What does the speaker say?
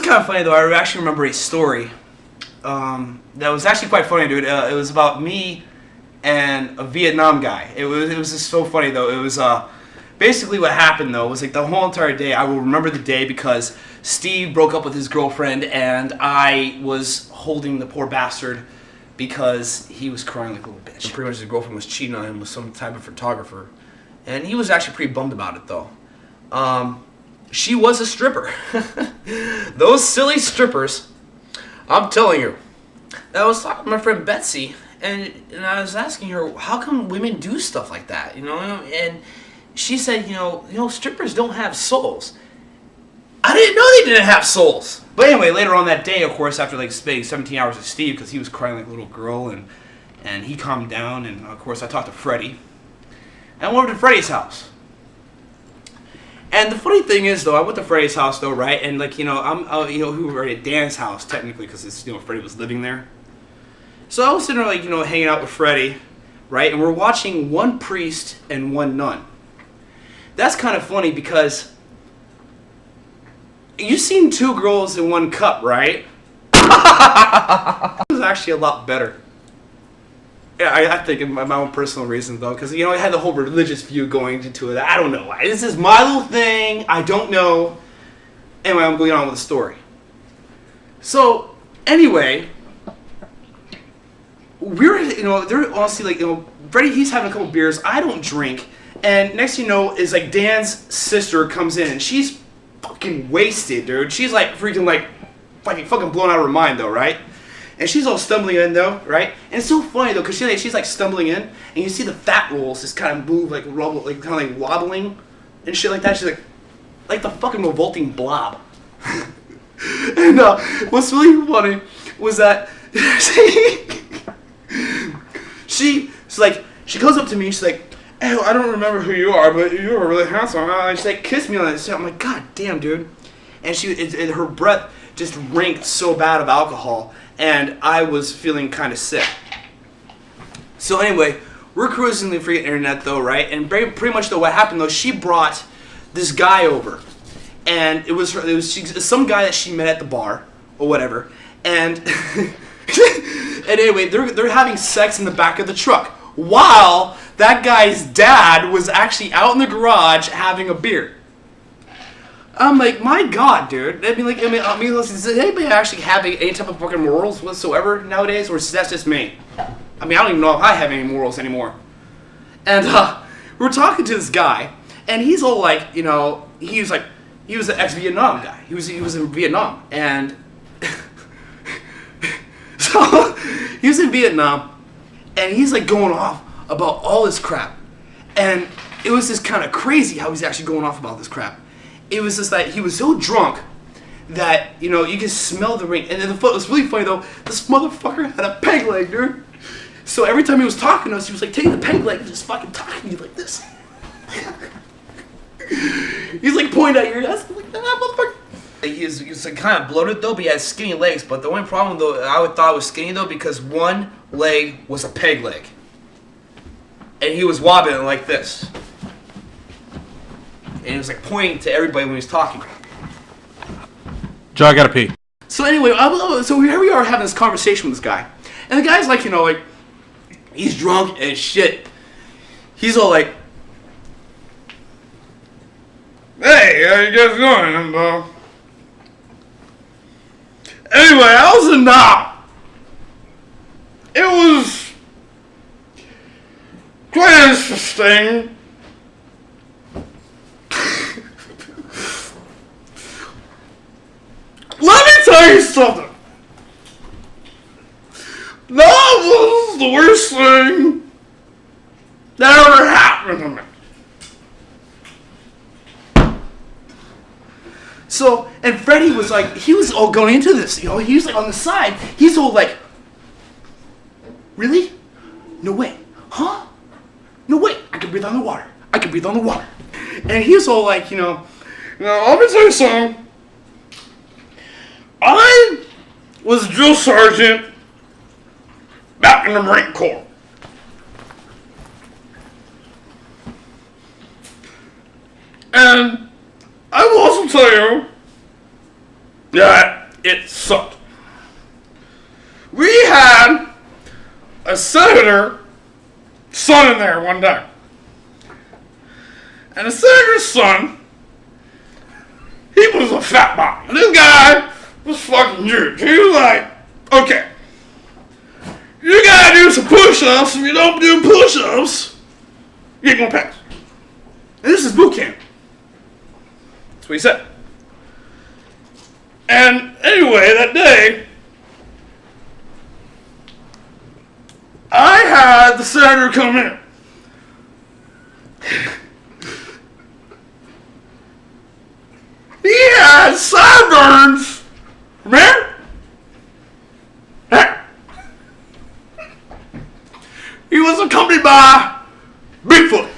kind of funny though. I actually remember a story that was actually quite funny, dude. It was about me and a Vietnam guy. It was just so funny though. It was basically what happened though was like the whole entire day. I will remember the day because Steve broke up with his girlfriend and I was holding the poor bastard because he was crying like a little bitch. And pretty much his girlfriend was cheating on him with some type of photographer, and he was actually pretty bummed about it though. She was a stripper. Those silly strippers, I'm telling you. I was talking to my friend Betsy, and I was asking her, how come women do stuff like that, you know? And she said, you know, strippers don't have souls. I didn't know they didn't have souls. But anyway, later on that day, of course, after like spending 17 hours with Steve, because he was crying like a little girl, and he calmed down, and of course I talked to Freddie. And I went over to Freddie's house. And the funny thing is, though, I went to Freddie's house, though, right? And like, you know, we were at Dan's house technically, because Freddie was living there. So I was sitting there, like, hanging out with Freddie, right? And we're watching one priest and one nun. That's kind of funny because you've seen two girls in one cup, right? It was actually a lot better. Yeah, I think in my own personal reasons, though, because, I had the whole religious view going into it. I don't know. This is my little thing. I don't know. Anyway, I'm going on with the story. So, anyway, they're honestly, like, Freddie, he's having a couple beers. I don't drink. And next thing you know, is, like, Dan's sister comes in, and she's fucking wasted, dude. She's, like, freaking, like, fucking blown out of her mind, though, right? And she's all stumbling in, though, right? And it's so funny, though, because she's like stumbling in, and you see the fat rolls just kind of move, like, rubble, like, kind of like wobbling and shit like that. She's like the fucking revolting blob. And what's really funny was that she comes up to me, she's like, "Hey, I don't remember who you are, but you were really handsome." And she's like, kissed me on it. I'm like, God damn, dude. And her breath just reeked so bad of alcohol. And I was feeling kind of sick. So anyway, we're cruising the free internet though, right? And pretty much though, what happened though, she brought this guy over, and it was some guy that she met at the bar or whatever. And and anyway, they're having sex in the back of the truck while that guy's dad was actually out in the garage having a beer. I'm like, my God, dude. I mean, listen, does anybody actually have any type of fucking morals whatsoever nowadays, or is that just me? I mean, I don't even know if I have any morals anymore. And we're talking to this guy, and he's all like, he was an ex-Vietnam guy. He was in Vietnam, and so he was in Vietnam, and he's like going off about all this crap, and it was just kind of crazy how he's actually going off about this crap. It was just that he was so drunk that, you could smell the ring. And then what's really funny, though, this motherfucker had a peg leg, dude. So every time he was talking to us, he was, like, taking the peg leg and just fucking talking to me like this. He's, like, pointing at your ass. Like, motherfucker. He was like, kind of bloated, though, but he had skinny legs. But the only problem, though, I thought was skinny, though, because one leg was a peg leg. And he was wobbling like this. And he was like pointing to everybody when he was talking. Joe, I gotta pee. So anyway, so here we are having this conversation with this guy. And the guy's like, he's drunk as shit. He's all like, "Hey, how you guys doing?" And, anyway, I was in it was quite interesting. Let me tell you something. That was the worst thing that ever happened to me. So, and Freddie was like, he was all going into this, he was like on the side. He's all like, "Really? No way. Huh? No way. I can breathe on the water. I can breathe on the water." And he was all like, "Now, let me tell you something. I was a drill sergeant back in the Marine Corps. And I will also tell you that had a senator son in there one day. And the senator's son, he was a fat body. This guy was fucking huge. He was like, okay, you gotta do some push-ups. If you don't do push-ups, you ain't gonna pass. And this is boot camp. That's what he said. And anyway, that day, I had the senator come in. He had sideburns, man. He was accompanied by Bigfoot.